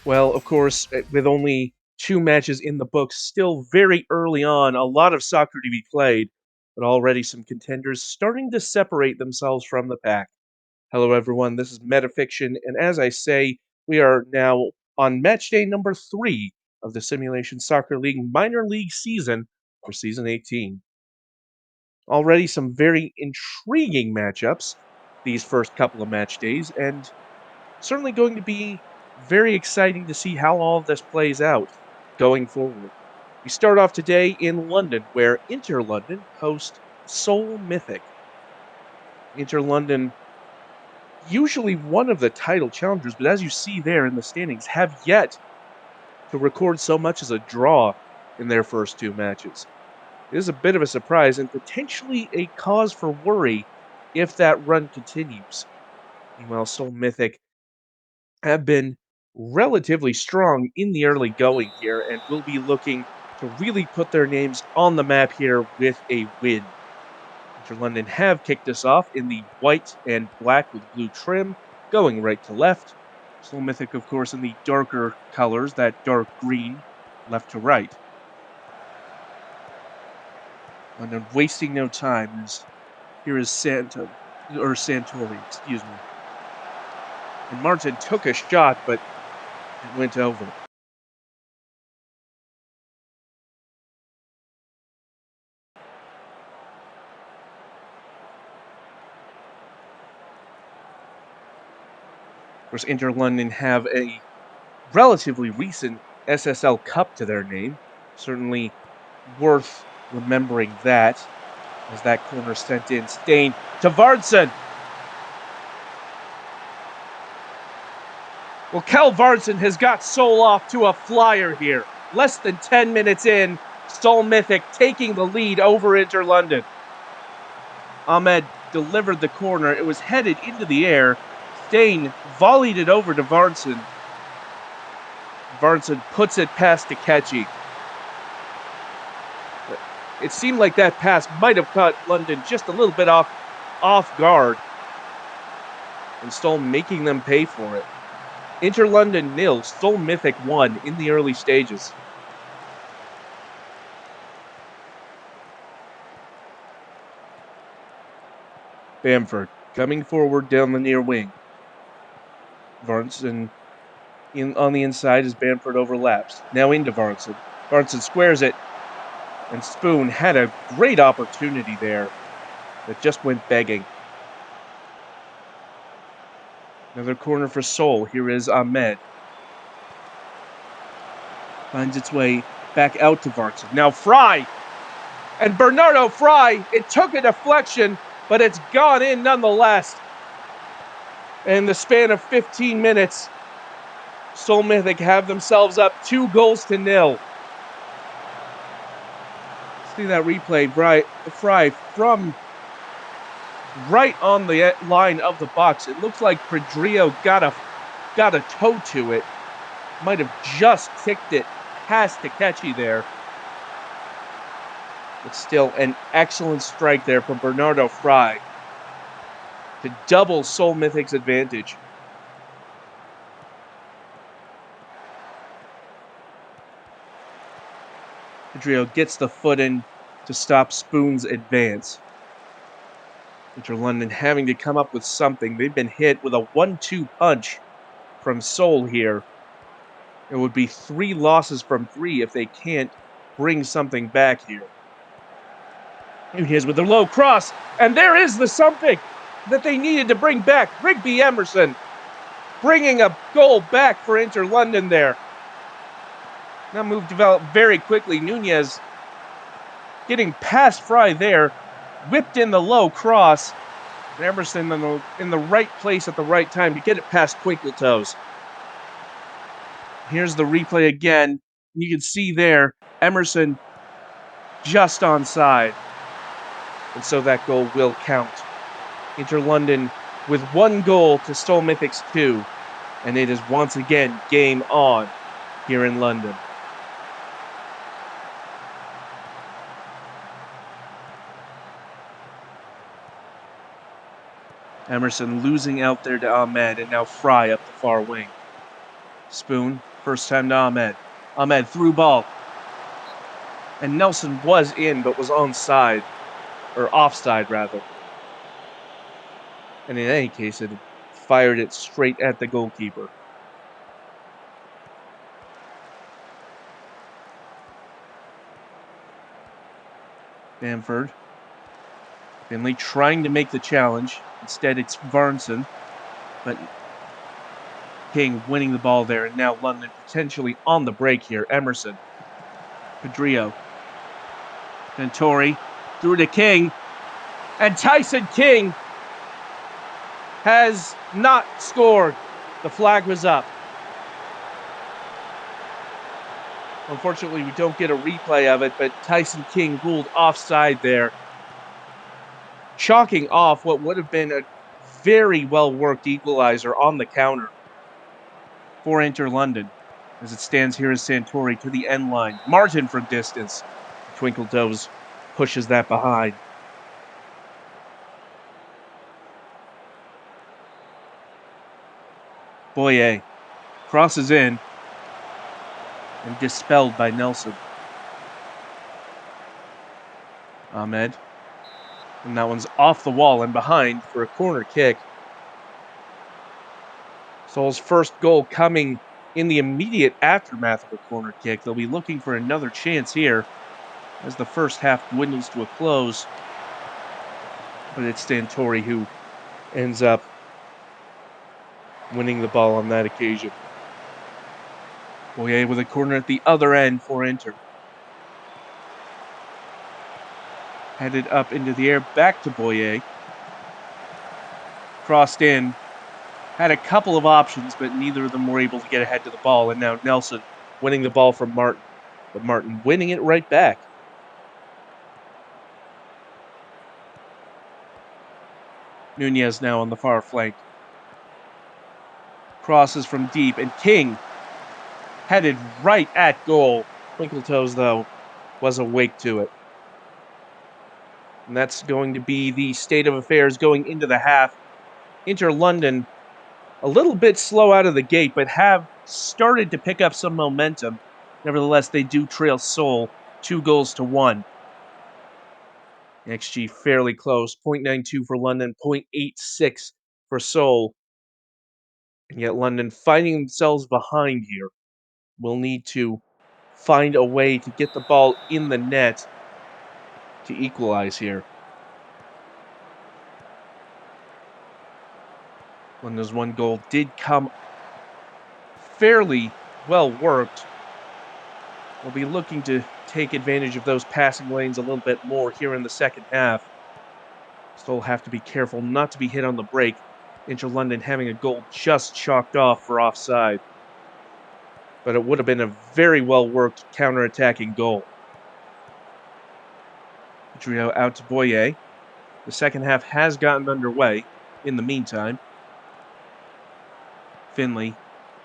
Well, of course, with only two matches in the books, still very early on, a lot of soccer to be played, but already some contenders starting to separate themselves from the pack. Hello, everyone. This is Metafiction, and as I say, we are now on match day number 3 of the Simulation Soccer League minor league season for season 18. Already some very intriguing matchups these first couple of match days, and certainly going to be very exciting to see how all of this plays out going forward. We start off today in London, where Inter London host Seoul Mythic. Inter London, usually one of the title challengers, but as you see there in the standings, have yet to record so much as a draw in their first two matches. It is a bit of a surprise and potentially a cause for worry if that run continues. Meanwhile, Seoul Mythic have been relatively strong in the early going here and will be looking to really put their names on the map here with a win. Inter London have kicked us off in the white and black with blue trim, going right to left. Soul Mythic, of course, in the darker colors, that dark green, left to right. And wasting no time, as here is Santori, excuse me. And Martin took a shot, but it went over. Of course, Inter London have a relatively recent SSL Cup to their name. Certainly worth remembering that, as that corner sent in Stain to Vardson. Well, Kel Vardson has got Seoul off to a flyer here. Less than 10 minutes in, Seoul Mythic taking the lead over Inter London. Ahmed delivered the corner. It was headed into the air. Stain volleyed it over to Vardson. Vardson puts it past Takechi. It seemed like that pass might have caught London just a little bit off guard, and Seoul making them pay for it. Inter London 0, Seoul Mythic 1 in the early stages. Bamford coming forward down the near wing. Varnson on the inside as Bamford overlaps. Now into Varnson. Varnson squares it, and Spoon had a great opportunity there that just went begging. Another corner for Seoul. Here is Ahmed. Finds its way back out to Varnson. Now Fry! And Bernardo Fry, it took a deflection, but it's gone in nonetheless. In the span of 15 minutes, Seoul Mythic have themselves up 2-0. See that replay, Fry from right on the line of the box. It looks like Pedrillo got a toe to it. Might have just kicked it past Takechi there. But still, an excellent strike there from Bernardo Fry to double Seoul Mythic's advantage. Pedrillo gets the foot in to stop Spoon's advance. Inter London having to come up with something. They've been hit with a 1-2 punch from Seoul here. It would be 3 losses from 3 if they can't bring something back here. Nunez with the low cross, and there is the something that they needed to bring back. Rigby Emerson bringing a goal back for Inter London there. That move developed very quickly. Nunez getting past Fry there, whipped in the low cross, and Emerson in the right place at the right time to get it past Twinkletoes. Here's the replay again. You can see there, Emerson just onside. And so that goal will count. Inter London with 1 goal to Seoul Mythic's 2. And it is once again game on here in London. Emerson losing out there to Ahmed, and now Fry up the far wing. Spoon, first time to Ahmed. Ahmed through ball. And Nelson was in, but was onside. Or offside, rather. And in any case, it fired it straight at the goalkeeper. Bamford. Finley trying to make the challenge. Instead, it's Varnson. But King winning the ball there, and now London potentially on the break here. Emerson. Pedrillo. Santori. Through to King. And Tyson King has not scored. The flag was up. Unfortunately, we don't get a replay of it, but Tyson King ruled offside there, chalking off what would have been a very well-worked equalizer on the counter for Inter London. As it stands here as Santori to the end line. Martin from distance. Twinkle Toes pushes that behind. Boye crosses in and dispelled by Nelson. Ahmed. And that one's off the wall and behind for a corner kick. Seoul's first goal coming in the immediate aftermath of a corner kick. They'll be looking for another chance here as the first half dwindles to a close. But it's Santori who ends up winning the ball on that occasion. Boye with a corner at the other end for Inter. Headed up into the air, back to Boye. Crossed in. Had a couple of options, but neither of them were able to get ahead to the ball. And now Nelson winning the ball from Martin. But Martin winning it right back. Nunez now on the far flank. Crosses from deep, and King headed right at goal. Twinkle Toes, though, was awake to it. And that's going to be the state of affairs going into the half. Inter London a little bit slow out of the gate, but have started to pick up some momentum. Nevertheless, they do trail Seoul 2-1. XG fairly close, 0.92 for London, 0.86 for Seoul. And yet London finding themselves behind here will need to find a way to get the ball in the net to equalize here. London's one goal did come fairly well worked. We'll be looking to take advantage of those passing lanes a little bit more here in the second half. Still have to be careful not to be hit on the break. Inter London having a goal just chalked off for offside. But it would have been a very well-worked counter-attacking goal. Pedrillo out to Boye. The second half has gotten underway in the meantime. Finley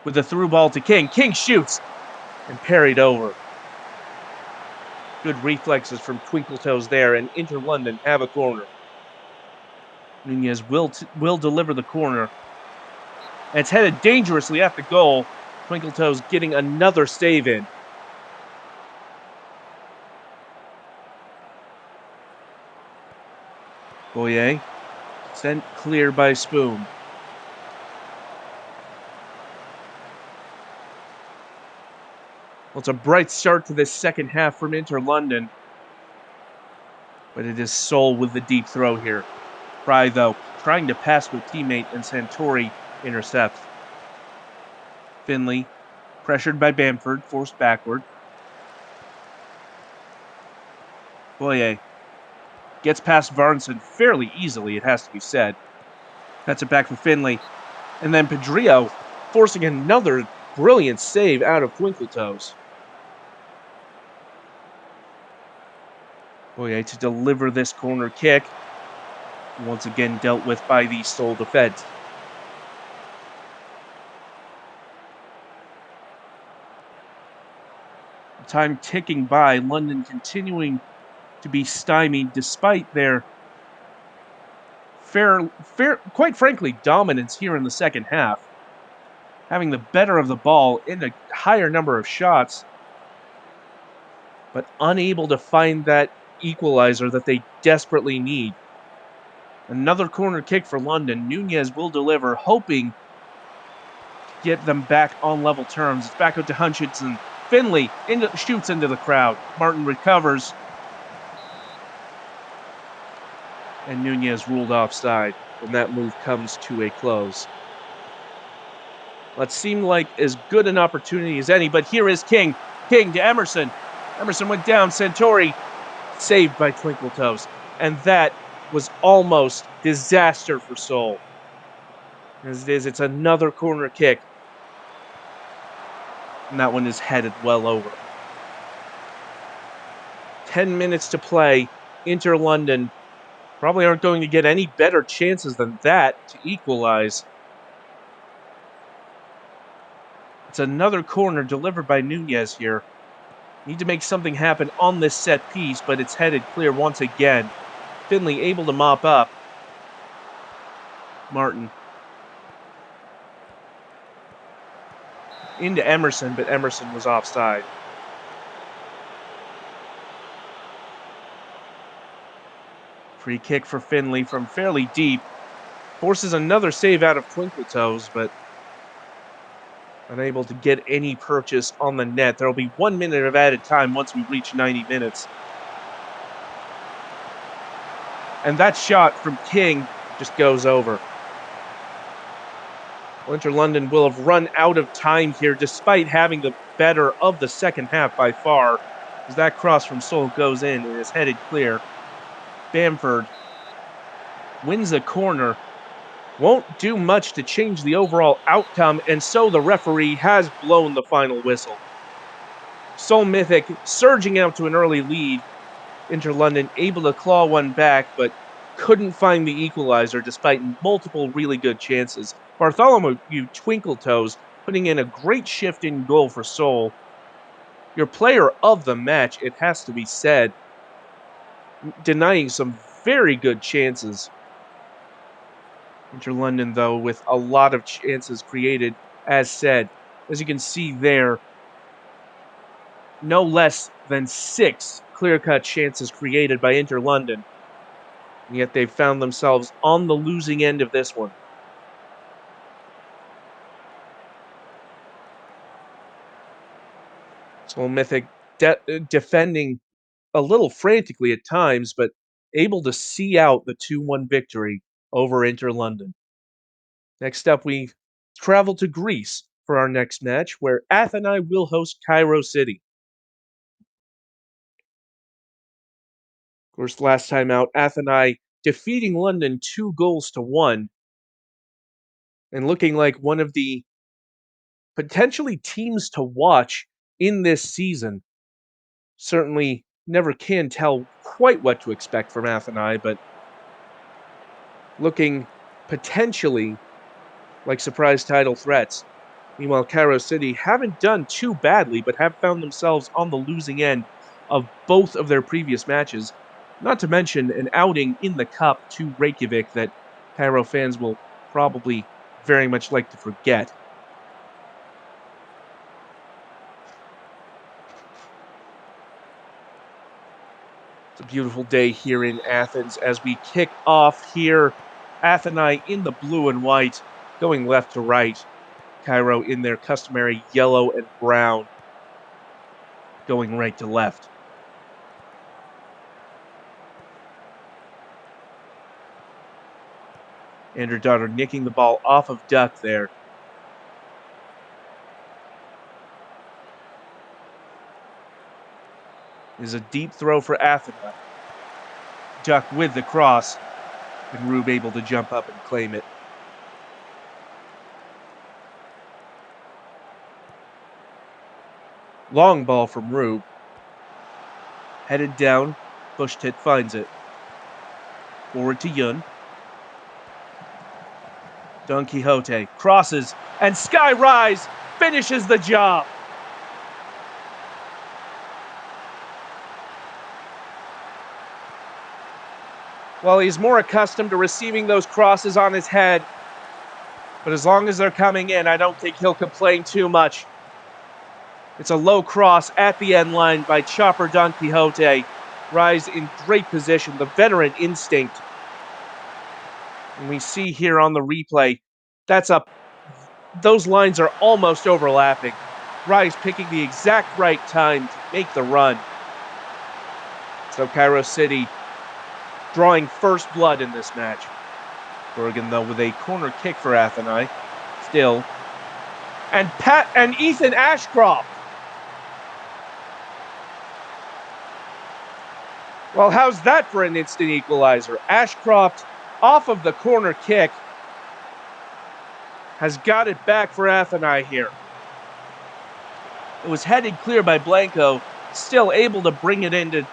with the through ball to King. King shoots and parried over. Good reflexes from Twinkle Toes there, and Inter London have a corner. Nunez will deliver the corner. And it's headed dangerously at the goal. Twinkle Toes getting another save in. Boye sent clear by Spoon. Well, it's a bright start to this second half from Inter London. But it is Seoul with the deep throw here. Fry, though, trying to pass to a teammate, and Santori intercepts. Finley, pressured by Bamford, forced backward. Boye gets past Varnson fairly easily, it has to be said. Cuts it back for Finley. And then Pedrillo forcing another brilliant save out of Twinkle Toes. Boye to deliver this corner kick. Once again dealt with by the Seoul defense. Time ticking by, London continuing to be stymied despite their quite frankly, dominance here in the second half, having the better of the ball in a higher number of shots, but unable to find that equalizer that they desperately need. Another corner kick for London. Nunez will deliver, hoping to get them back on level terms. It's back out to Hutchinson. Finley shoots into the crowd. Martin recovers, and Nunez ruled offside, and that move comes to a close. What seemed like as good an opportunity as any, but here is King. King to Emerson. Emerson went down. Santori saved by Twinkle Toes. And that was almost disaster for Seoul. As it is, it's another corner kick. And that one is headed well over. 10 minutes to play. Inter London probably aren't going to get any better chances than that to equalize. It's another corner delivered by Nunez here. Need to make something happen on this set piece, but it's headed clear once again. Finley able to mop up. Martin into Emerson, but Emerson was offside. Free kick for Finley from fairly deep. Forces another save out of Twinkle Toes, but unable to get any purchase on the net. There will be 1 minute of added time once we reach 90 minutes. And that shot from King just goes over. Inter London will have run out of time here despite having the better of the second half by far, as that cross from Seoul goes in and is headed clear. Bamford wins the corner. Won't do much to change the overall outcome, and so the referee has blown the final whistle. Seoul Mythic surging out to an early lead. Inter London able to claw one back, but couldn't find the equalizer despite multiple really good chances. Bartholomew Twinkle Toes putting in a great shift in goal for Seoul. Your player of the match, it has to be said, denying some very good chances. Inter London, though, with a lot of chances created, as said. As you can see there, no less than 6 clear-cut chances created by Inter London. And yet they've found themselves on the losing end of this one. So Mythic defending a little frantically at times, but able to see out the 2-1 victory over Inter London. Next up, we travel to Greece for our next match, where Atheni will host Cairo City. Of course, last time out, Atheni defeating London 2-1, and looking like one of the potentially teams to watch in this season. Certainly never can tell quite what to expect from Atheni, but looking potentially like surprise title threats. Meanwhile, Cairo City haven't done too badly, but have found themselves on the losing end of both of their previous matches, not to mention an outing in the Cup to Reykjavik that Cairo fans will probably very much like to forget. It's a beautiful day here in Athens as we kick off here. Atheni in the blue and white, going left to right. Cairo in their customary yellow and brown, going right to left. Andrew Daughter nicking the ball off of Duck there. Is a deep throw for Athena. Duck with the cross, and Rube able to jump up and claim it. Long ball from Rube. Headed down, Bushtit finds it. Forward to Yun. Don Quixote crosses, and Sky Rise finishes the job. Well, he's more accustomed to receiving those crosses on his head, but as long as they're coming in, I don't think he'll complain too much. It's a low cross at the end line by Chopper Don Quixote. Rise in great position, the veteran instinct. And we see here on the replay, that's a those lines are almost overlapping. Rise picking the exact right time to make the run. So Cairo City drawing first blood in this match. Corrigan, though, with a corner kick for Athenai. Still. And Ethan Ashcroft. Well, how's that for an instant equalizer? Ashcroft, off of the corner kick, has got it back for Athenai here. It was headed clear by Blanco, still able to bring it into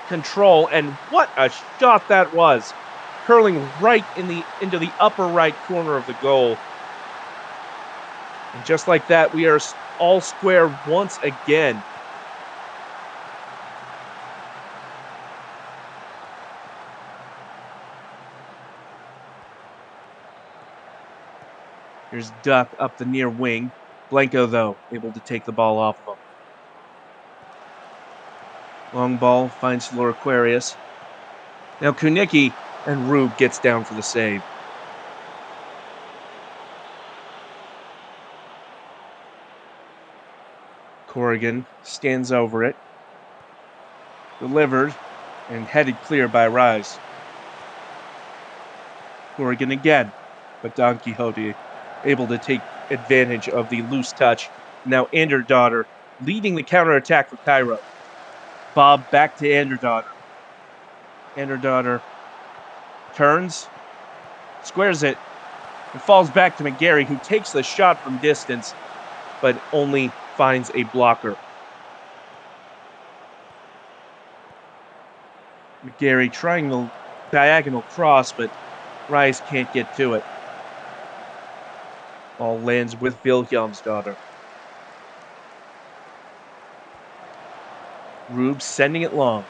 control, and what a shot that was, curling right into the upper right corner of the goal. And just like that, we are all square once again. Here's Duck up the near wing. Blanco, though, able to take the ball off of him. Long ball finds Lord Aquarius. Now Kunicki, and Rube gets down for the save. Corrigan stands over it. Delivered and headed clear by Rise. Corrigan again, but Don Quixote able to take advantage of the loose touch. Now Anderdaughter leading the counterattack for Cairo. Bob back to Anderdaughter. Anderdaughter turns, squares it, and falls back to McGarry, who takes the shot from distance, but only finds a blocker. McGarry trying the diagonal cross, but Rise can't get to it. Ball lands with Wilhelmsdaughter. Rube sending it long.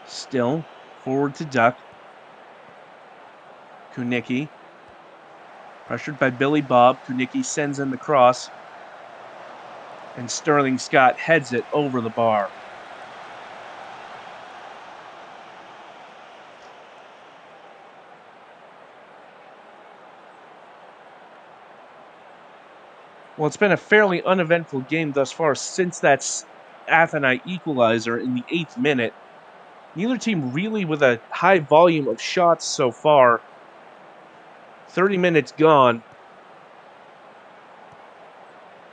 Still, forward to Duck. Kunicki. Pressured by Billy Bob, Kunicki sends in the cross. And Sterling Scott heads it over the bar. Well, it's been a fairly uneventful game thus far since that Athenai equalizer in the 8th minute. Neither team really with a high volume of shots so far. 30 minutes gone.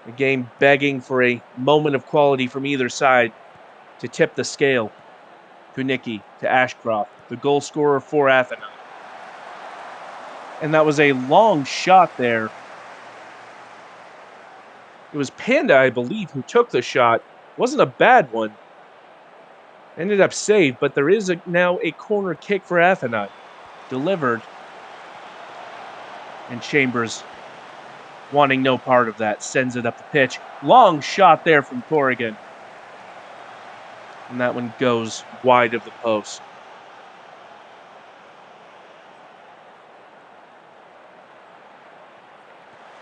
The game begging for a moment of quality from either side to tip the scale. Kunicki to Ashcroft, the goal scorer for Athenai. And that was a long shot there. It was Panda, I believe, who took the shot. Wasn't a bad one. Ended up saved, but there is now a corner kick for Athenai. Delivered. And Chambers, wanting no part of that, sends it up the pitch. Long shot there from Corrigan. And that one goes wide of the post.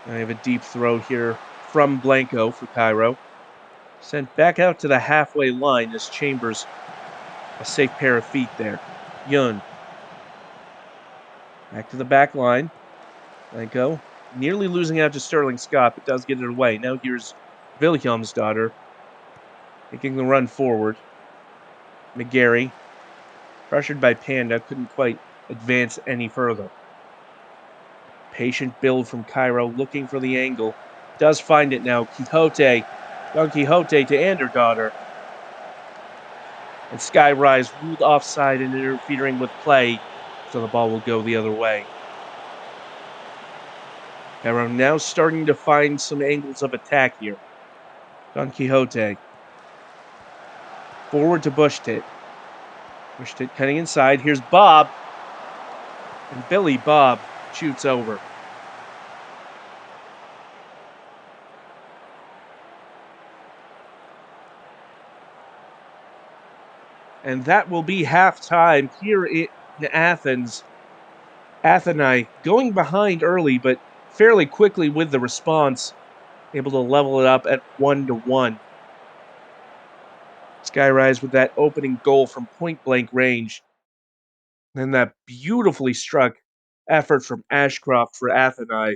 I have a deep throw here from Blanco for Cairo. Sent back out to the halfway line as Chambers, a safe pair of feet there. Yun. Back to the back line. Blanco nearly losing out to Sterling Scott, but does get it away. Now here's Wilhelmsdaughter making the run forward. McGarry, pressured by Panda, couldn't quite advance any further. Patient build from Cairo, looking for the angle. Does find it now. Quixote, Don Quixote to Anderdaughter. And Skyrise ruled offside and interfering with play, so the ball will go the other way. Cairo now starting to find some angles of attack here. Don Quixote. Forward to Bushtit. Bushtit cutting inside. Here's Bob. And Billy Bob shoots over. And that will be halftime here in Athens. Atheni going behind early, but fairly quickly with the response, able to level it up at 1-1. Skyrise with that opening goal from point blank range. Then that beautifully struck effort from Ashcroft for Atheni.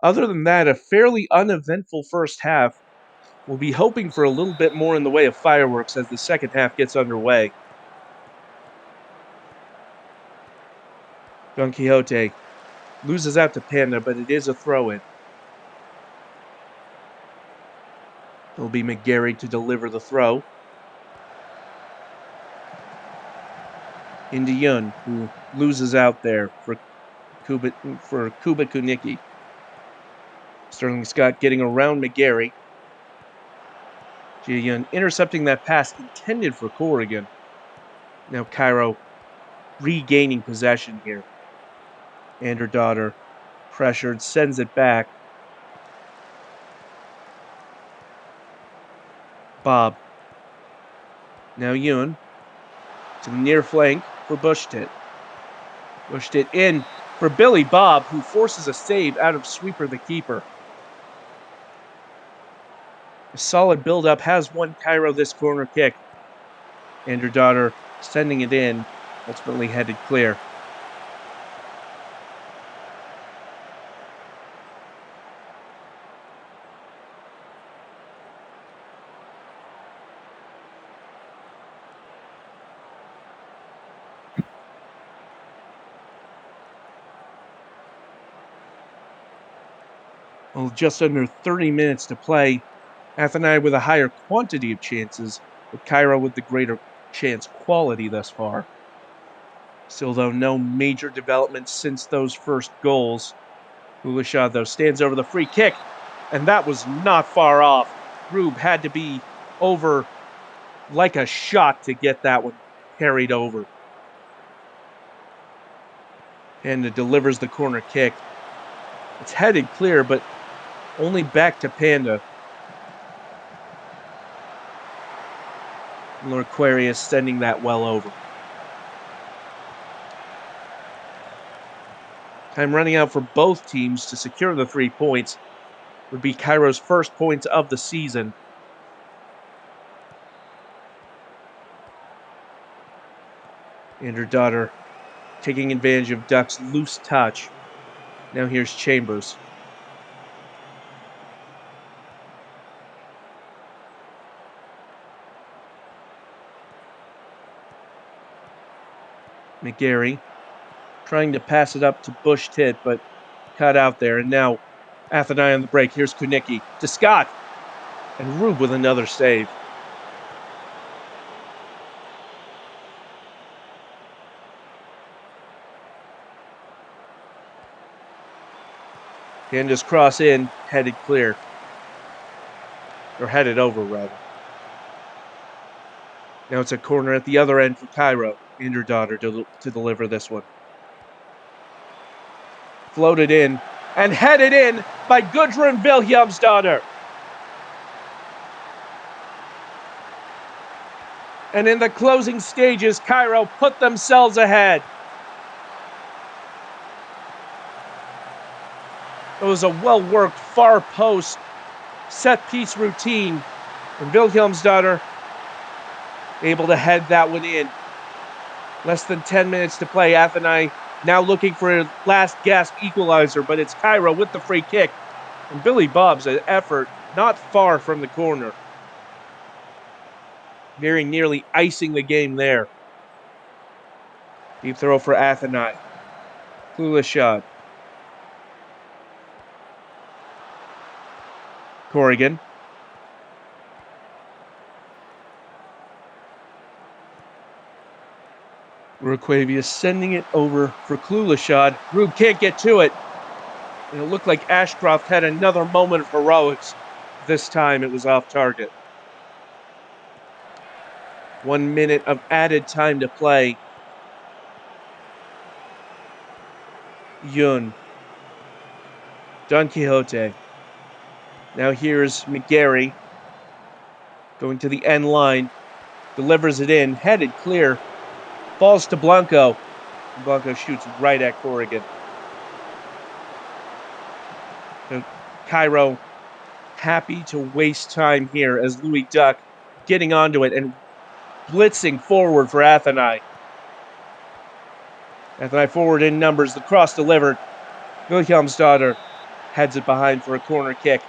Other than that, a fairly uneventful first half. We'll be hoping for a little bit more in the way of fireworks as the second half gets underway. Don Quixote loses out to Panda, but it is a throw in. It'll be McGarry to deliver the throw. Into Yun, who loses out there for Kuba Kuniki. Sterling Scott getting around McGarry. Ji Yun intercepting that pass intended for Corrigan. Now Cairo regaining possession here. And her daughter, pressured, sends it back. Bob. Now Yun to the near flank for Bushtit. Bushtit in for Billy Bob, who forces a save out of Sweeper the keeper. A solid build-up has won Cairo this corner kick. And her daughter sending it in, ultimately headed clear. Well, just under 30 minutes to play. Atheni with a higher quantity of chances, but Cairo with the greater chance quality thus far. Still, though, no major developments since those first goals. Ulashad, though, stands over the free kick, and that was not far off. Rube had to be over like a shot to get that one carried over. Panda delivers the corner kick. It's headed clear, but only back to Panda. Lord Aquarius sending that well over. Time running out for both teams to secure the 3 points. Would be Cairo's first points of the season. And her daughter taking advantage of Duck's loose touch. Now here's Chambers. McGarry trying to pass it up to Bush Tit, but cut out there. And now Atheni on the break. Here's Kunicki to Scott. And Rube with another save. Panda's cross in, headed clear. Or headed over, rather. Now it's a corner at the other end for Cairo and her daughter to deliver this one. Floated in and headed in by Gudrun Wilhelmsdotter. And in the closing stages, Cairo put themselves ahead. It was a well-worked far post set-piece routine, and Wilhelmsdotter able to head that one in. Less than 10 minutes to play. Atheni now looking for a last gasp equalizer, but it's Cairo with the free kick. And Billy Bob's effort not far from the corner. Very nearly icing the game there. Deep throw for Atheni. Clueless shot. Corrigan. Requavius sending it over for Cluelashad. Rube can't get to it. And it looked like Ashcroft had another moment of heroics. This time it was off target. 1 minute of added time to play. Yun. Don Quixote. Now here's McGarry. Going to the end line, delivers it in, headed clear, falls to Blanco, and Blanco shoots right at Corrigan. So Cairo happy to waste time here as Louis Duck getting onto it and blitzing forward for Athenai. Athenai forward in numbers, the cross delivered. Wilhelmsdottir heads it behind for a corner kick.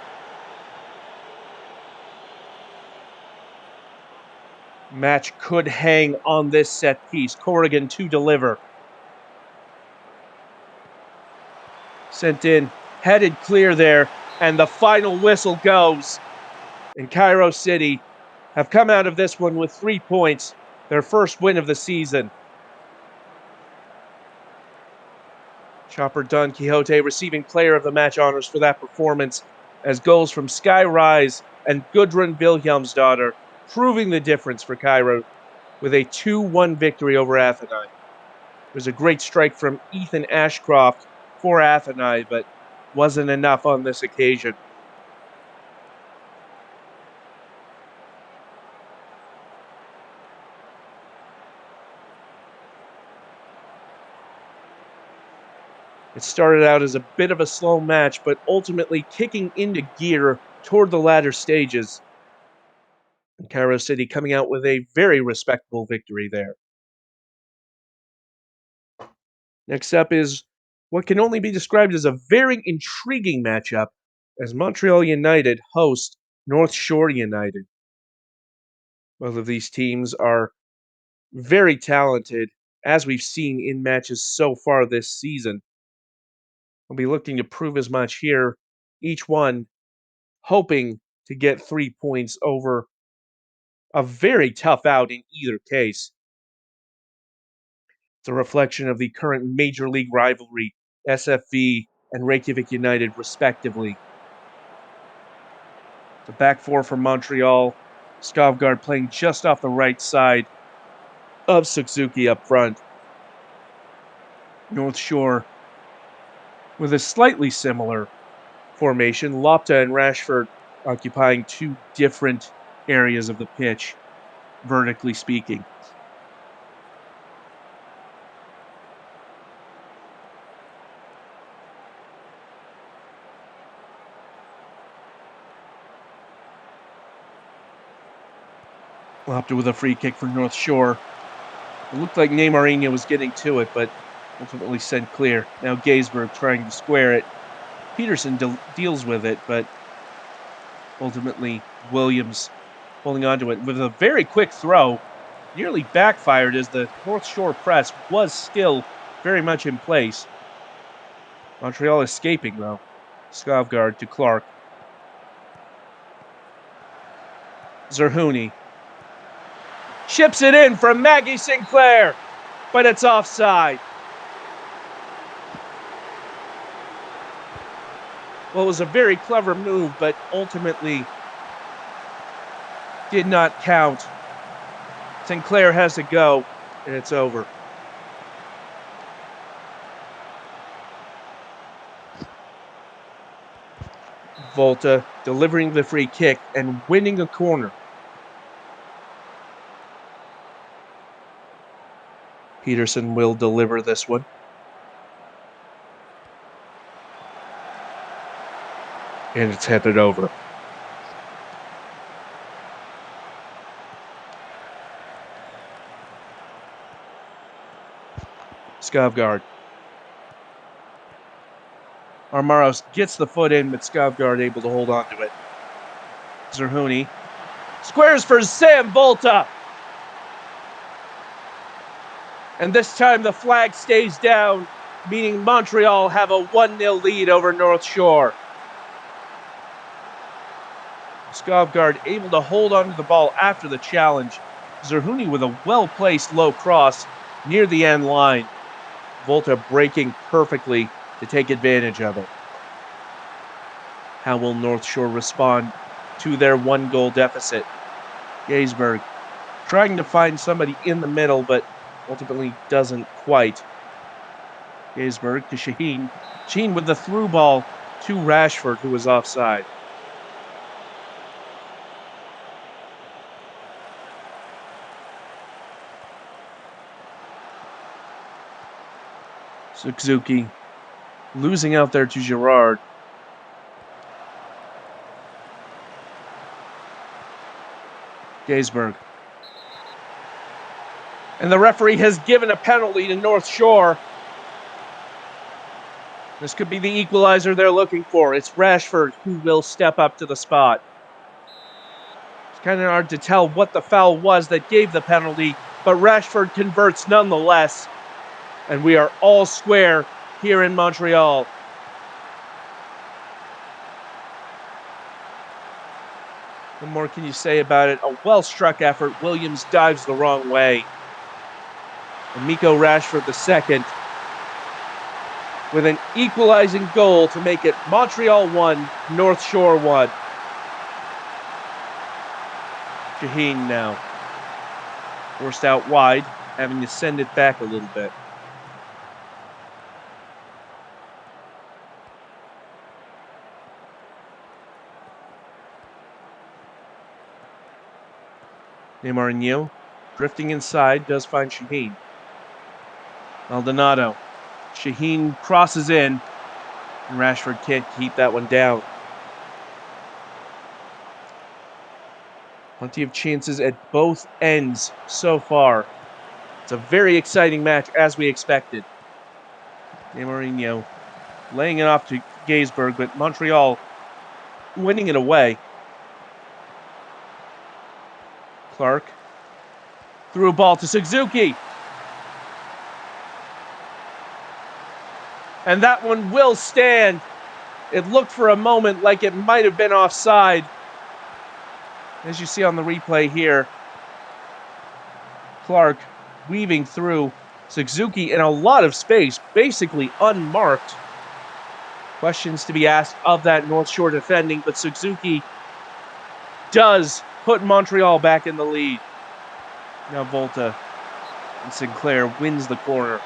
Match could hang on this set piece. Corrigan to deliver. Sent in, headed clear there, and the final whistle goes. And Cairo City have come out of this one with 3 points, their first win of the season. Chopper Don Quixote receiving player of the match honors for that performance, as goals from Sky Rise and Gudrun Wilhelmsdottir proving the difference for Cairo with a 2-1 victory over Athenai. It was a great strike from Ethan Ashcroft for Athenai, but wasn't enough on this occasion. It started out as a bit of a slow match, but ultimately kicking into gear toward the latter stages. And Cairo City coming out with a very respectable victory there. Next up is what can only be described as a very intriguing matchup as Montreal United host North Shore United. Both of these teams are very talented, as we've seen in matches so far this season. We'll be looking to prove as much here, each one hoping to get 3 points over a very tough out in either case. It's a reflection of the current Major League rivalry, SFV and Reykjavik United, respectively. The back four from Montreal, Skovgard playing just off the right side of Suzuki up front. North Shore with a slightly similar formation, Lopta and Rashford occupying two different areas of the pitch, vertically speaking. Lopta with a free kick for North Shore. It looked like Neymarinho was getting to it, but ultimately sent clear. Now Gaisberg trying to square it. Peterson deals with it, but ultimately Williams holding on to it with a very quick throw. Nearly backfired as the North Shore press was still very much in place. Montreal escaping, though. Skovgard to Clark. Zerhuni chips it in from Maggie Sinclair, but it's offside. Well, it was a very clever move, but ultimately did not count. Sinclair has to go, and it's over. Volta delivering the free kick and winning a corner. Peterson will deliver this one. And it's headed over. Skovgard. Armaros gets the foot in, but Skovgard able to hold on to it. Zerhuni squares for Sam Volta. And this time the flag stays down, meaning Montreal have a 1-0 lead over North Shore. Skovgard able to hold onto the ball after the challenge. Zerhuni with a well-placed low cross near the end line. Volta breaking perfectly to take advantage of it. How will North Shore respond to their 1-goal deficit? Gaisberg trying to find somebody in the middle, but ultimately doesn't quite. Gaisberg to Shaheen. Shaheen with the through ball to Rashford, who was offside. Suzuki losing out there to Gerard. Gaisberg. And the referee has given a penalty to North Shore. This could be the equalizer they're looking for. It's Rashford who will step up to the spot. It's kind of hard to tell what the foul was that gave the penalty, but Rashford converts nonetheless. And we are all square here in Montreal. What more can you say about it? A well-struck effort. Williams dives the wrong way. And Miko Rashford II with an equalizing goal to make it Montreal 1, North Shore 1. Shaheen now forced out wide, having to send it back a little bit. Neymar drifting inside, does find Shaheen. Maldonado. Shaheen crosses in, and Rashford can't keep that one down. Plenty of chances at both ends so far. It's a very exciting match, as we expected. Neymar laying it off to Gaisberg, but Montreal winning it away. Clark threw a ball to Suzuki. And that one will stand. It looked for a moment like it might have been offside. As you see on the replay here, Clark weaving through Suzuki in a lot of space, basically unmarked. Questions to be asked of that North Shore defending, but Suzuki does put Montreal back in the lead. Now Volta and Sinclair wins the corner.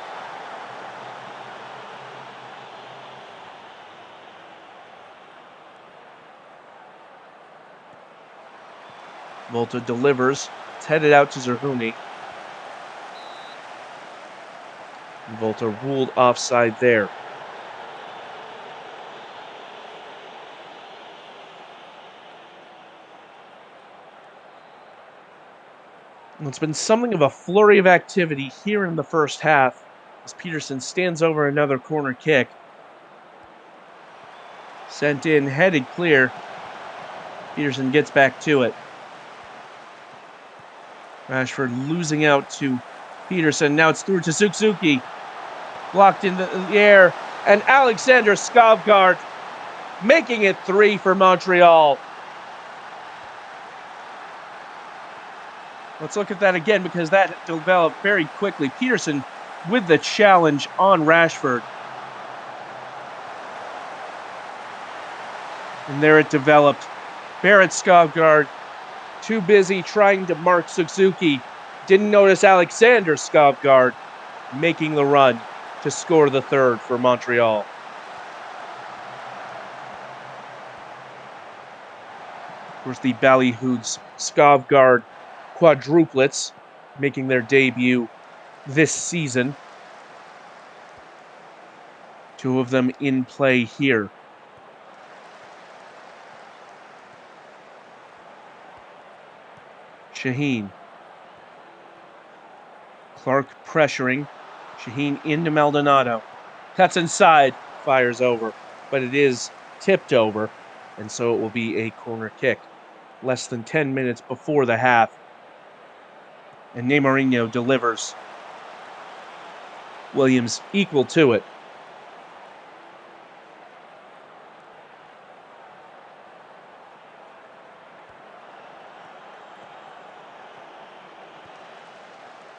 Volta delivers. It's headed out to Zerhuni. Volta ruled offside there. It's been something of a flurry of activity here in the first half as Peterson stands over another corner kick. Sent in, headed clear. Peterson gets back to it. Rashford losing out to Peterson. Now it's through to Suzuki. Blocked in the air. And Alexander Skovgaard making it 3 for Montreal. Let's look at that again because that developed very quickly. Peterson with the challenge on Rashford. And there it developed. Barrett Skovgaard too busy trying to mark Suzuki. Didn't notice Alexander Skovgaard making the run to score the third for Montreal. Of course, the Ballyhooed Skovgaard quadruplets making their debut this season. 2 of them in play here. Shaheen. Clark pressuring. Shaheen into Maldonado. Cuts inside, fires over. But it is tipped over, and so it will be a corner kick. Less than 10 minutes before the half. And Neymar delivers. Williams equal to it.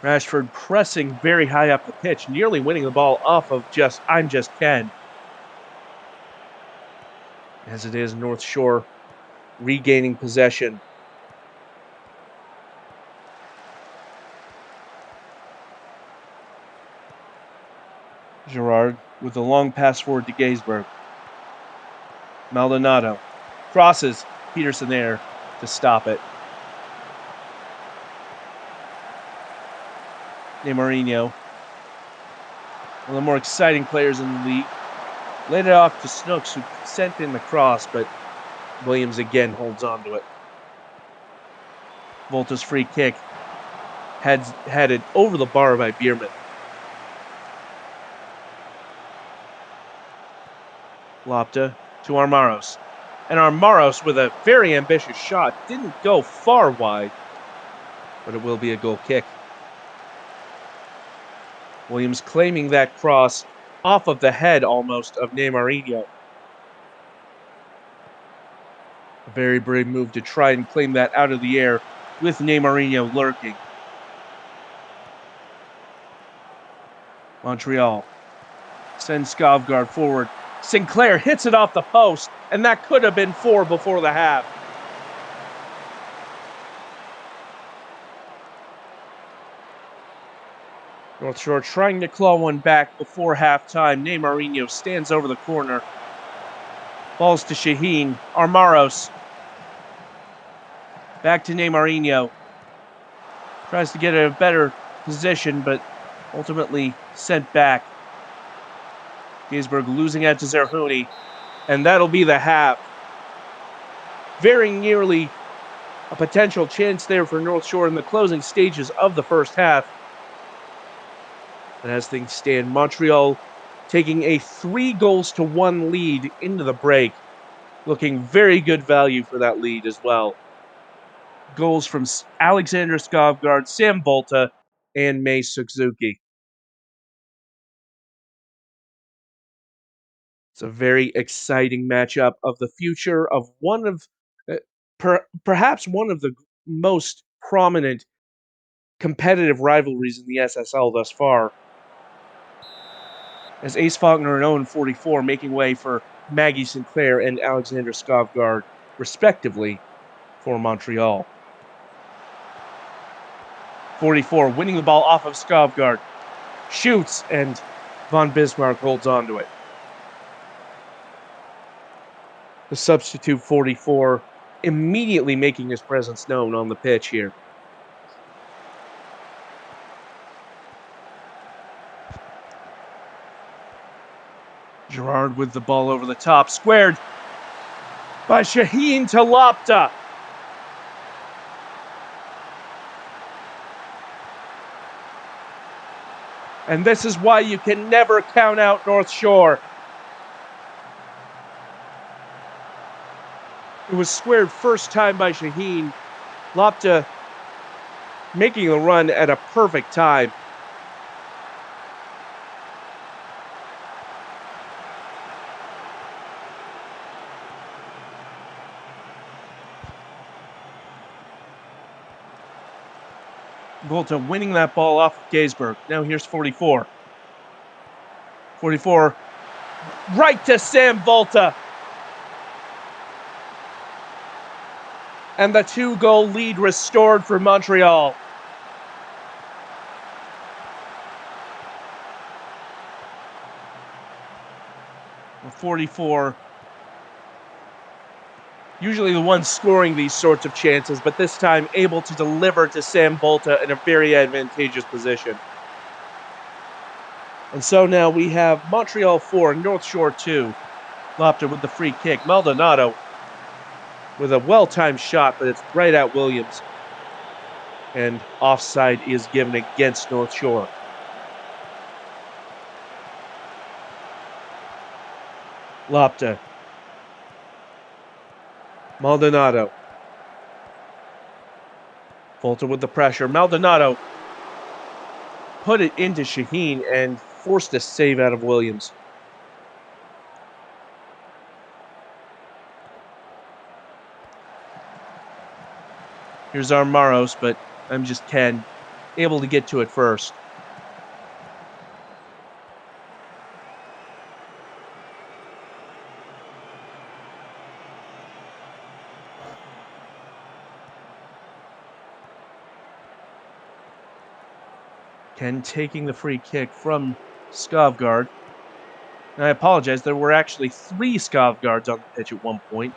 Rashford pressing very high up the pitch, nearly winning the ball off of I'm just Ken. As it is, North Shore regaining possession. Gerard with the long pass forward to Gaisberg. Maldonado crosses. Peterson there to stop it. Neymar One of the more exciting players in the league. Laid it off to Snooks, who sent in the cross, but Williams again holds on to it. Volta's free kick had it over the bar by Bierman. Lopta to Armaros. And Armaros, with a very ambitious shot, didn't go far wide, but it will be a goal kick. Williams claiming that cross off of the head almost of Neymarinho. A very brave move to try and claim that out of the air with Neymarinho lurking. Montreal sends Skovgaard forward. Sinclair hits it off the post, and that could have been 4 before the half. North Shore trying to claw one back before halftime. Neymarinho stands over the corner. Balls to Shaheen. Armaros. Back to Neymarinho. Tries to get a better position, but ultimately sent back. Gaisberg losing out to Zerhuni, and that'll be the half. Very nearly a potential chance there for North Shore in the closing stages of the first half. But as things stand, Montreal taking a 3-1 lead into the break, looking very good value for that lead as well. Goals from Alexander Skovgaard, Sam Volta, and Mei Suzuki. It's a very exciting matchup of the future of one of, perhaps one of the most prominent competitive rivalries in the SSL thus far. As Ace Faulkner and Owen 44 making way for Maggie Sinclair and Alexander Skovgaard, respectively, for Montreal. 44 winning the ball off of Skovgaard, shoots, and Von Bismarck holds on to it. The substitute 44 immediately making his presence known on the pitch here. Gerard with the ball over the top, squared by Shaheen to Lopta. And this is why you can never count out North Shore. It was squared first time by Shaheen. Lopta making the run at a perfect time. Volta winning that ball off of Gaisberg. Now here's 44. 44 right to Sam Volta. And the 2-goal lead restored for Montreal. Well, 44, usually the one scoring these sorts of chances, but this time able to deliver to Sam Volta in a very advantageous position. And so now we have Montreal 4, North Shore 2. Lopta with the free kick. Maldonado with a well-timed shot, but it's right at Williams. And offside is given against North Shore. Lopta. Maldonado. Volta with the pressure. Maldonado put it into Shaheen and forced a save out of Williams. Here's Armaros, but I'm just Ken, able to get to it first. Ken taking the free kick from Skovgaard. And I apologize, there were actually 3 Skovgaards on the pitch at one point.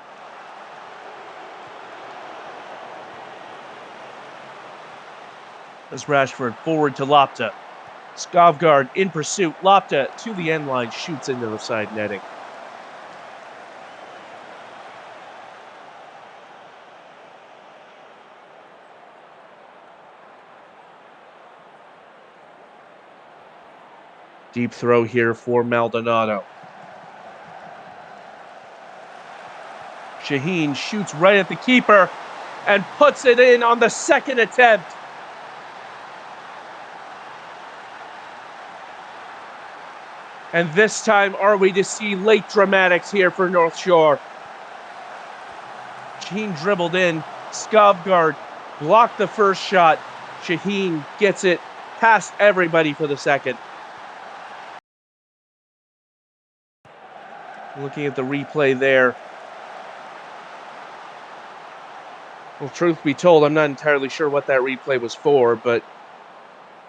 As Rashford forward to Lopta. Skovgaard in pursuit. Lopta to the end line, shoots into the side netting. Deep throw here for Maldonado. Shaheen shoots right at the keeper and puts it in on the second attempt. And this time, are we to see late dramatics here for North Shore? Shaheen dribbled in. Skovgaard blocked the first shot. Shaheen gets it past everybody for the second. Looking at the replay there. Well, truth be told, I'm not entirely sure what that replay was for, but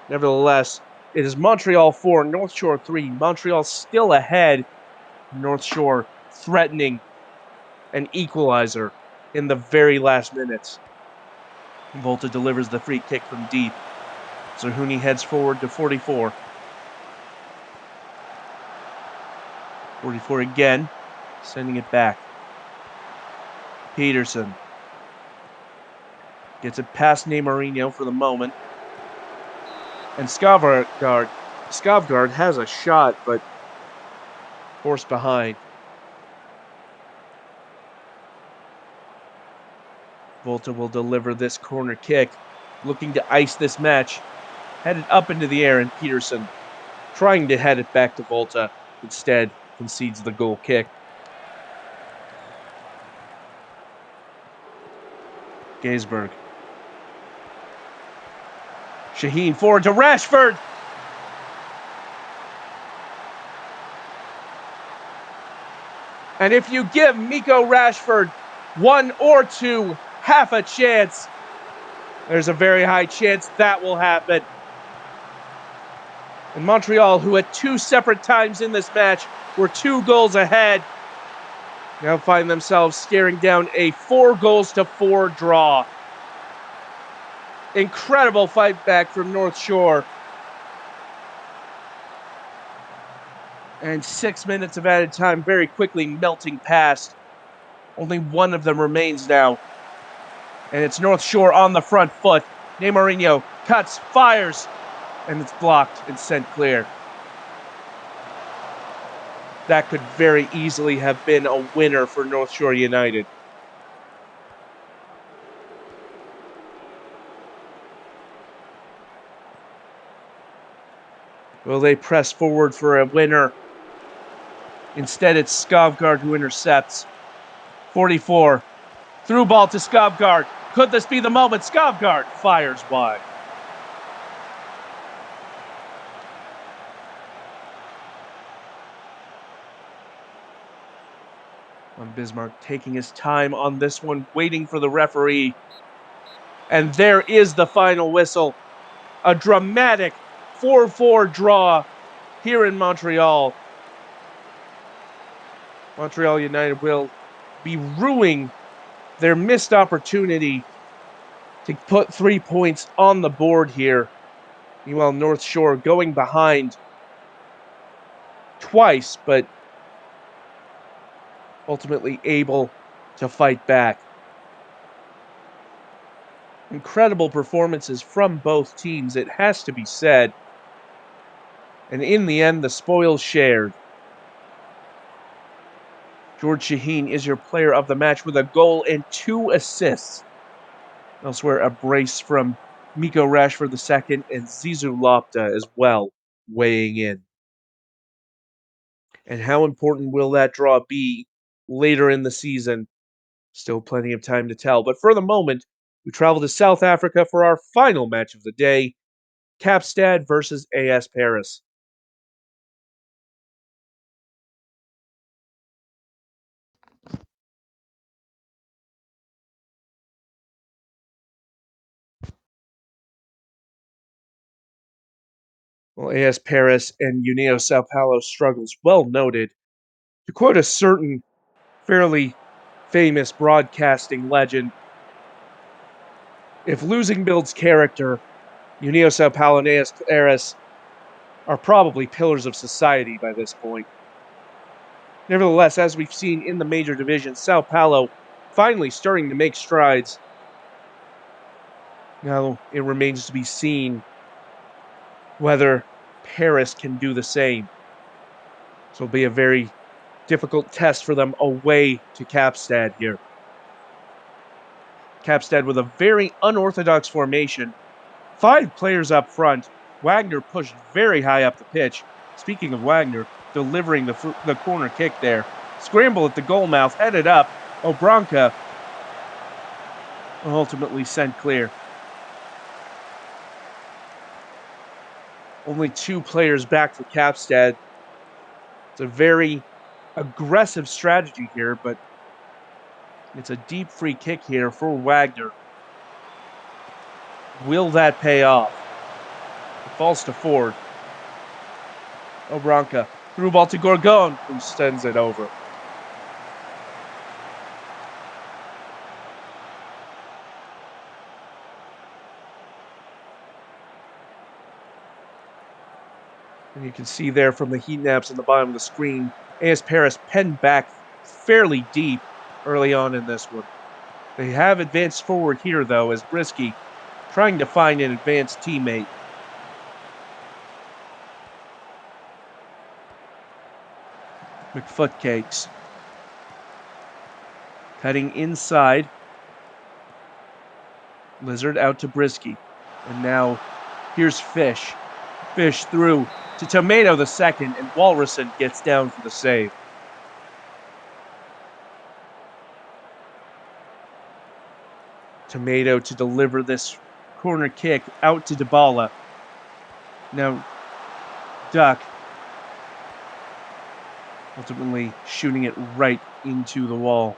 nevertheless, it is Montreal 4, North Shore 3. Montreal still ahead. North Shore threatening an equalizer in the very last minutes. Volta delivers the free kick from deep. Zerhuni heads forward to 44. 44 again, sending it back. Peterson gets it past Neymarino for the moment. And Skovgaard has a shot, but forced behind. Volta will deliver this corner kick, looking to ice this match. Headed up into the air, and Peterson trying to head it back to Volta. Instead, concedes the goal kick. Gaisberg. Shaheen forward to Rashford. And if you give Miko Rashford one or two half a chance, there's a very high chance that will happen. And Montreal, who at two separate times in this match were 2 goals ahead, now find themselves staring down a 4-4 draw. Incredible fight back from North Shore. And 6 minutes of added time very quickly melting past. Only one of them remains now. And it's North Shore on the front foot. Neymarino cuts, fires, and it's blocked and sent clear. That could very easily have been a winner for North Shore United. Will they press forward for a winner? Instead, it's Skovgaard who intercepts. 44. Through ball to Skovgaard. Could this be the moment? Skovgaard fires wide. Bismarck taking his time on this one, waiting for the referee. And there is the final whistle. A dramatic 4-4 draw here in Montreal. Montreal United will be ruining their missed opportunity to put 3 points on the board here. Meanwhile, North Shore going behind twice, but ultimately able to fight back. Incredible performances from both teams, it has to be said. And in the end, the spoils shared. George Shaheen is your player of the match with a goal and 2 assists. Elsewhere, a brace from Miko Rashford II and Zizou Lopta as well, weighing in. And how important will that draw be later in the season? Still plenty of time to tell. But for the moment, we travel to South Africa for our final match of the day, Kaapstad versus AS Paris. Well, AS Paris and União Sao Paulo struggles well noted. To quote a certain fairly famous broadcasting legend, if losing builds character, União Sao Paulo and AS Paris are probably pillars of society by this point. Nevertheless, as we've seen in the major divisions, Sao Paulo finally starting to make strides. Now it remains to be seen whether Paris can do the same. So it'll be a very difficult test for them away to Kapstad here. Kapstad with a very unorthodox formation. 5 players up front. Wagner pushed very high up the pitch. Speaking of Wagner, delivering the corner kick there. Scramble at the goal mouth, headed up. Obranca ultimately sent clear. Only 2 players back for Kapstad. It's a very aggressive strategy here, but it's a deep free kick here for Wagner. Will that pay off? It falls to Ford. Obranca through ball to Gorgon, who sends it over. And you can see there from the heat maps on the bottom of the screen, AS Paris penned back fairly deep early on in this one. They have advanced forward here, though, as Brisky trying to find an advanced teammate. McFootcakes cutting inside. Lizard out to Brisky. And now here's Fish. Fish through to Tomato the second, and Walrusson gets down for the save. Tomato to deliver this corner kick out to Dybala. Now, Duck ultimately shooting it right into the wall.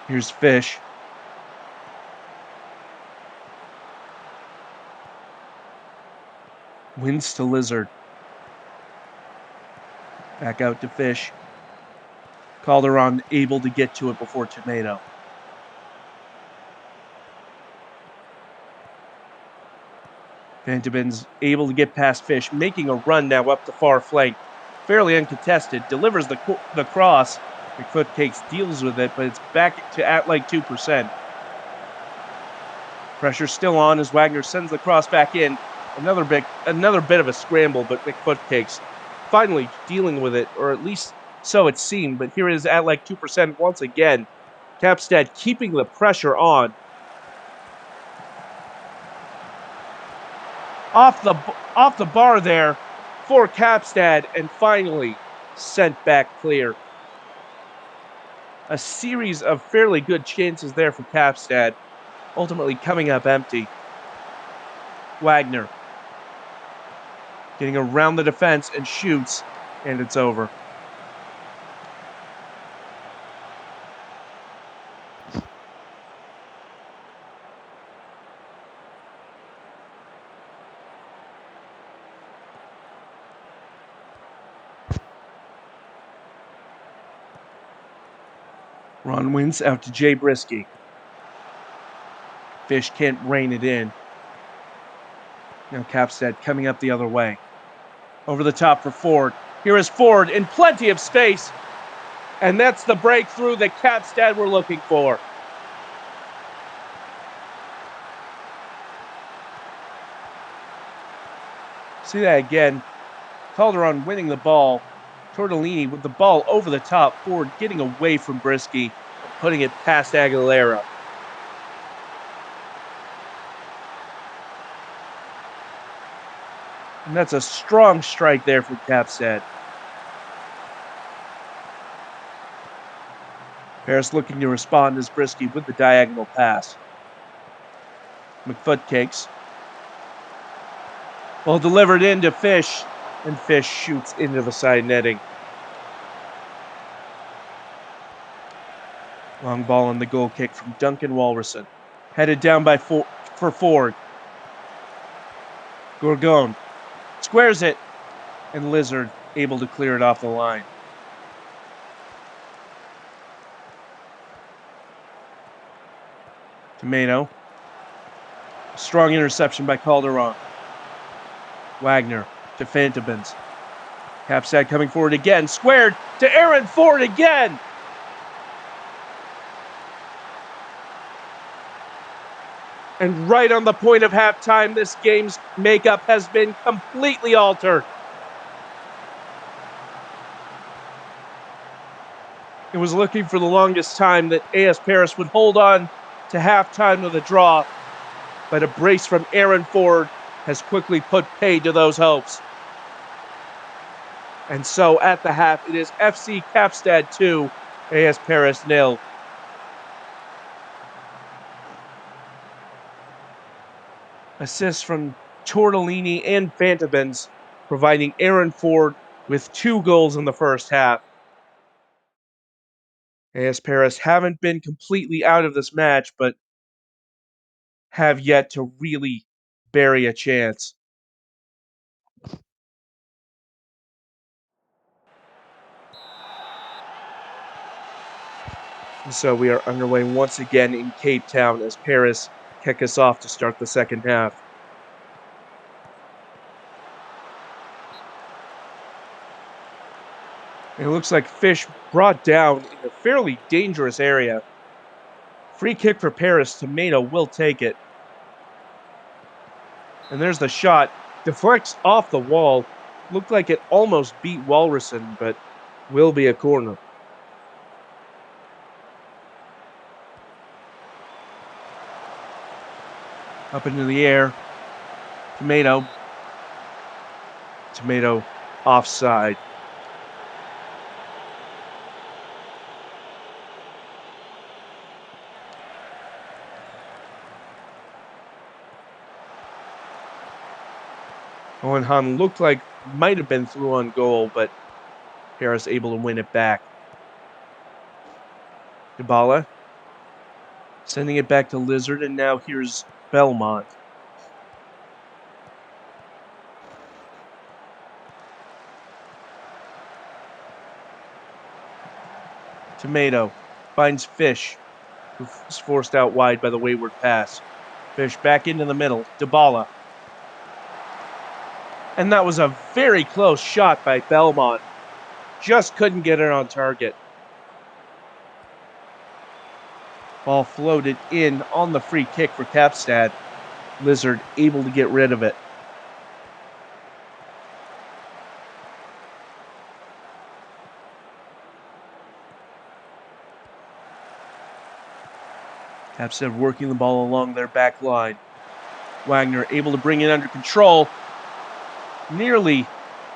Here's Fish. Wins to Lizard. Back out to Fish. Calderon able to get to it before Tomato. Vantabin's able to get past Fish, making a run now up the far flank. Fairly uncontested, delivers the cross. McFootcakes deals with it, but it's back to at like 2%. Pressure still on as Wagner sends the cross back in. Another bit of a scramble, but McFootcakes finally dealing with it, or at least so it seemed. But here it is at like 2% once again. Kapstad keeping the pressure on. Off the bar there for Kapstad, and finally sent back clear. A series of fairly good chances there for Kapstad, ultimately coming up empty. Wagner getting around the defense and shoots, and it's over. Ron wins out to Jay Brisky. Fish can't rein it in. Now Kapstad coming up the other way. Over the top for Ford. Here is Ford in plenty of space. And that's the breakthrough that Kapstad were looking for. See that again. Calderon winning the ball. Tortellini with the ball over the top. Ford getting away from Brisky and putting it past Aguilera. And that's a strong strike there from Kapstad. Paris looking to respond as Brisky with the diagonal pass. McFootcakes. Well, delivered into Fish, and Fish shoots into the side netting. Long ball on the goal kick from Duncan Walrusson. Headed down for Ford. Gorgon squares it, and Lizard able to clear it off the line. Tomato. Strong interception by Calderon. Wagner to Fantabins. Capstad coming forward again. Squared to Aaron Ford again. And right on the point of halftime, this game's makeup has been completely altered. It was looking for the longest time that AS Paris would hold on to halftime with a draw, but a brace from Aaron Ford has quickly put paid to those hopes. And so at the half, it is FC Capstad 2, AS Paris 0. Assists from Tortellini and Fantabins, providing Aaron Ford with 2 goals in the first half. AS Paris haven't been completely out of this match, but have yet to really bury a chance. And so we are underway once again in Cape Town as Paris kick us off to start the second half. It looks like Fish brought down in a fairly dangerous area. Free kick for Paris. Tomato will take it. And there's the shot. Deflects off the wall. Looked like it almost beat Walrison, but will be a corner. Up into the air. Tomato. Tomato offside. Hohenheim looked like might have been through on goal, but Paris able to win it back. Dybala sending it back to Lizard, and now here's Belmont. Tomato finds Fish, who is forced out wide by the wayward pass. Fish back into the middle. Dybala. And that was a very close shot by Belmont. Just couldn't get it on target. Ball floated in on the free kick for Capstad. Lizard able to get rid of it. Capstad working the ball along their back line. Wagner able to bring it under control. Nearly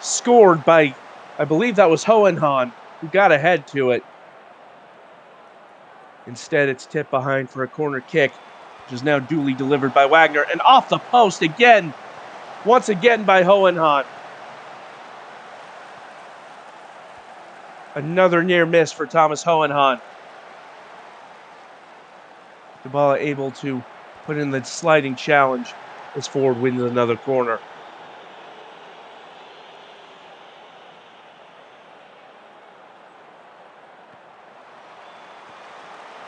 scored by, I believe that was Hohenheim, who got ahead to it. Instead, it's tipped behind for a corner kick, which is now duly delivered by Wagner. And off the post again, once again by Hohenheim. Another near miss for Thomas Hohenheim. Dybala able to put in the sliding challenge as Ford wins another corner.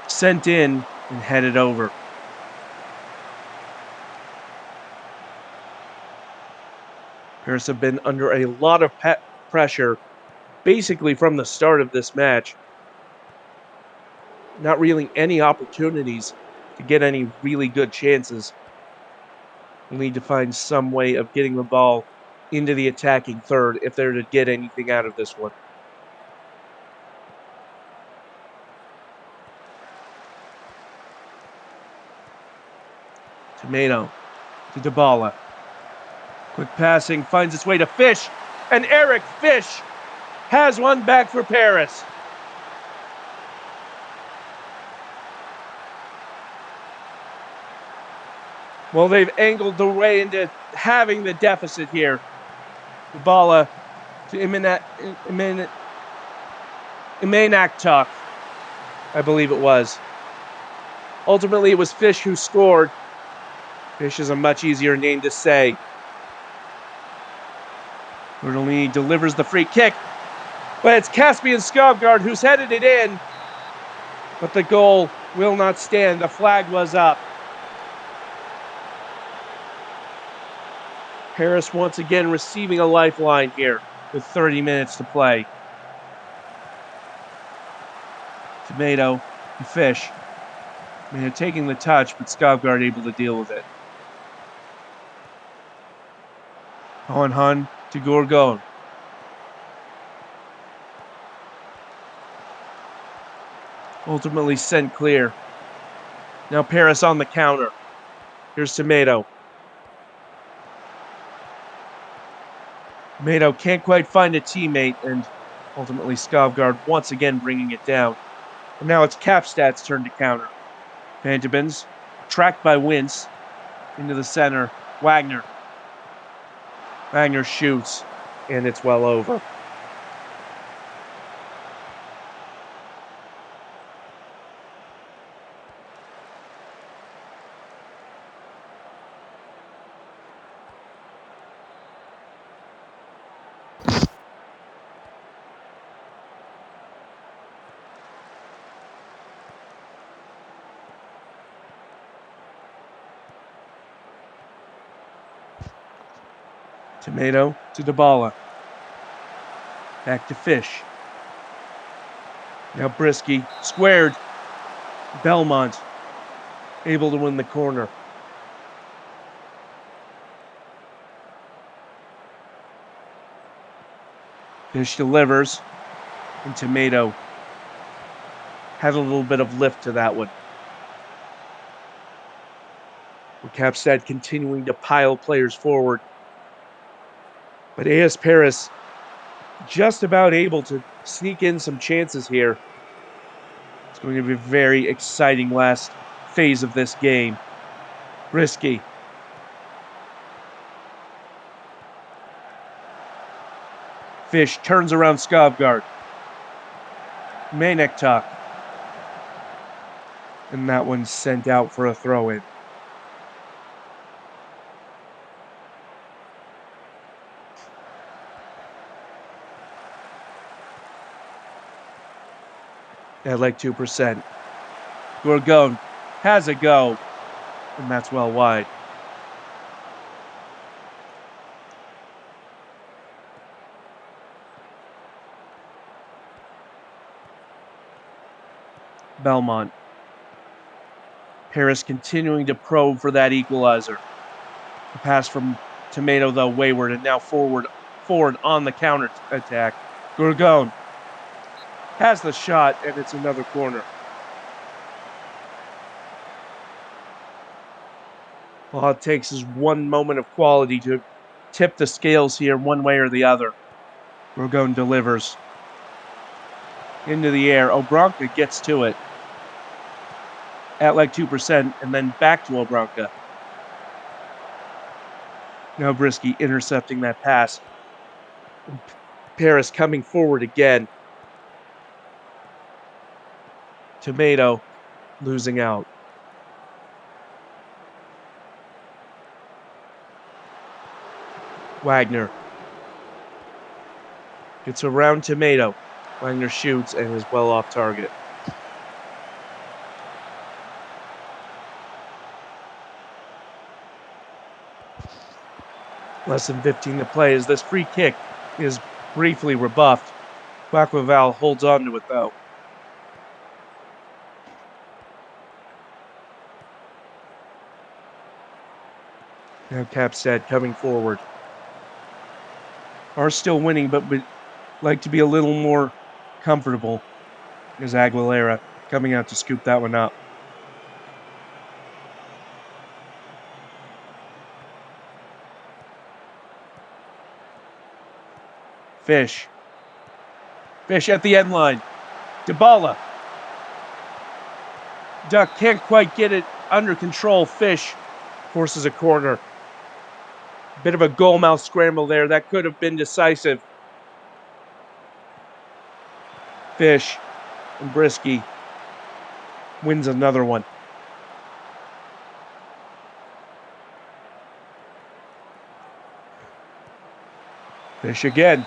Sent in and headed over. Paris have been under a lot of pressure basically from the start of this match. Not really any opportunities to get any really good chances. We'll need to find some way of getting the ball into the attacking third if they're to get anything out of this one. Tomato to Dybala. Quick passing finds its way to Fish, and Eric Fish has one back for Paris. Well, they've angled their way into having the deficit here. Dybala to Imanaktuk, I believe it was. Ultimately, it was Fish who scored. Fish is a much easier name to say. Bertolini delivers the free kick, but it's Caspian Skovgard who's headed it in. But the goal will not stand. The flag was up. Paris once again receiving a lifeline here with 30 minutes to play. Tomato to Fish. Tomato taking the touch, but Skovgard able to deal with it. Hun to Gorgon. Ultimately sent clear. Now Paris on the counter. Here's Tomato. Tomato can't quite find a teammate, and ultimately Skovgard once again bringing it down. And now it's Capstad's turn to counter. Fantabins, tracked by Wince, into the center. Wagner. Wagner shoots, and it's well over. Tomato to Dybala. Back to Fish. Now Brisky, squared. Belmont, able to win the corner. Fish delivers, and Tomato had a little bit of lift to that one. With Capstad continuing to pile players forward. But AS Paris just about able to sneak in some chances here. It's going to be a very exciting last phase of this game. Brisky. Fish turns around Skovgard. Manektok. And that one's sent out for a throw-in. At like 2%. Gorgon has a go, and that's well wide. Belmont. Paris continuing to probe for that equalizer. The pass from Tomato, though, wayward, and now forward on the counter attack. Gorgon has the shot, and it's another corner. All it takes is one moment of quality to tip the scales here one way or the other. Gorgon delivers. Into the air. Obranca gets to it. At like 2%, and then back to Obranca. Now Brisky intercepting that pass. Paris coming forward again. Tomato losing out. Wagner gets around Tomato. Wagner shoots and is well off target. Less than 15 to play as this free kick is briefly rebuffed. Quaquaval holds on to it though. Now Capstad coming forward. Are still winning, but would like to be a little more comfortable. Is Aguilera coming out to scoop that one up. Fish. Fish at the end line. Dybala. Duck can't quite get it under control. Fish forces a corner. Bit of a goalmouth scramble there. That could have been decisive. Fish and Brisky wins another one. Fish again.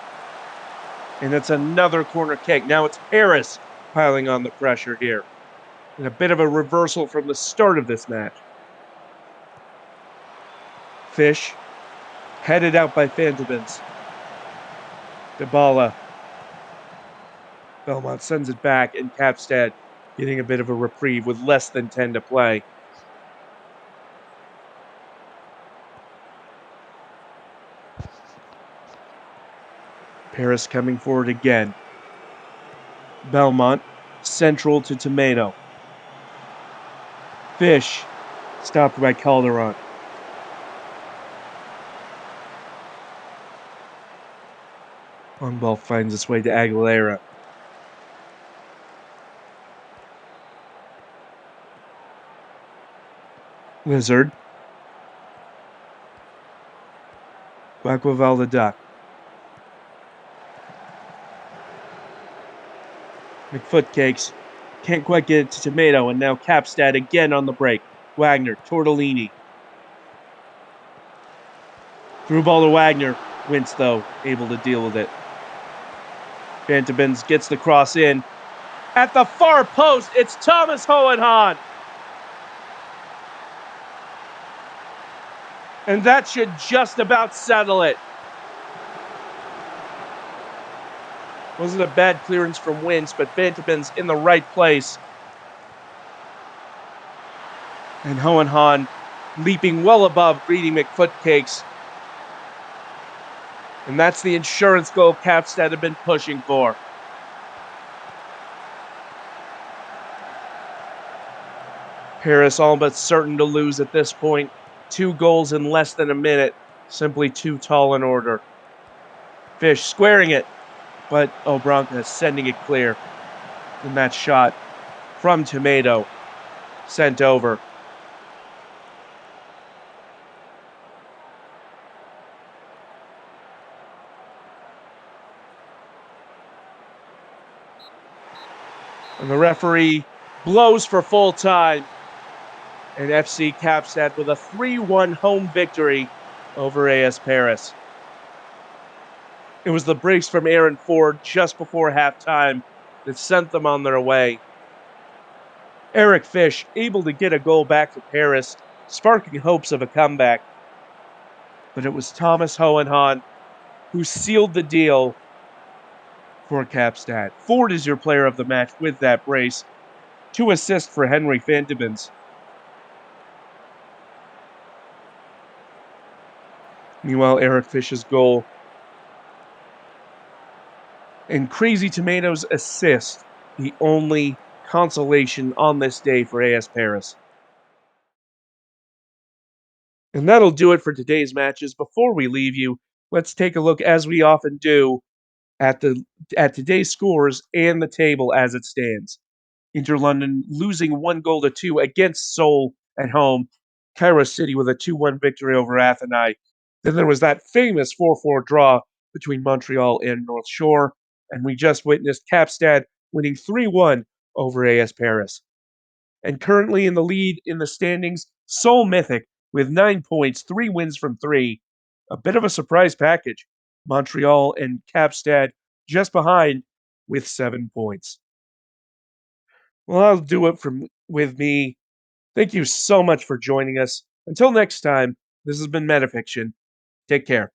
And it's another corner kick. Now it's Paris piling on the pressure here. And a bit of a reversal from the start of this match. Fish headed out by Fantabins. Dybala. Belmont sends it back, and Capstad getting a bit of a reprieve with less than 10 to play. Paris coming forward again. Belmont, central to Tomato. Fish, stopped by Calderon. Long ball finds its way to Aguilera. Lizard. Guacavalda Duck. McFootcakes. Can't quite get it to Tomato, and now Capstad again on the break. Wagner, Tortellini. Through ball to Wagner. Wintz, though, able to deal with it. Fantabins gets the cross in. At the far post, it's Thomas Hohenhahn. And that should just about settle it. Wasn't a bad clearance from Wintz, but Fantabins in the right place. And Hohenhahn leaping well above Greedy McFootcakes. And that's the insurance goal Capstad had been pushing for. Paris all but certain to lose at this point. 2 goals in less than a minute. Simply too tall an order. Fish squaring it, but Obranca sending it clear. And that shot from Tomato sent over. And the referee blows for full time. And FC Capstad with a 3-1 home victory over AS Paris. It was the brace from Aaron Ford just before halftime that sent them on their way. Eric Fish able to get a goal back for Paris, sparking hopes of a comeback. But it was Thomas Hohenhahn who sealed the deal for Capstad. Ford is your player of the match with that brace. 2 assists for Henry Fantabins. Meanwhile, Eric Fish's goal and Crazy Tomato's assist, the only consolation on this day for AS Paris. And that'll do it for today's matches. Before we leave you, let's take a look, as we often do, at the at today's scores and the table as it stands. Inter London losing 1-2 against Seoul at home. Cairo City with a 2-1 victory over Athens. Then there was that famous 4-4 draw between Montreal and North Shore. And we just witnessed Capstad winning 3-1 over AS Paris. And currently in the lead in the standings, Seoul Mythic with 9 points, 3 wins from 3. A bit of a surprise package. Montreal and Capstad just behind with 7 points. Well, that'll do it with me. Thank you so much for joining us. Until next time, this has been Metafiction. Take care.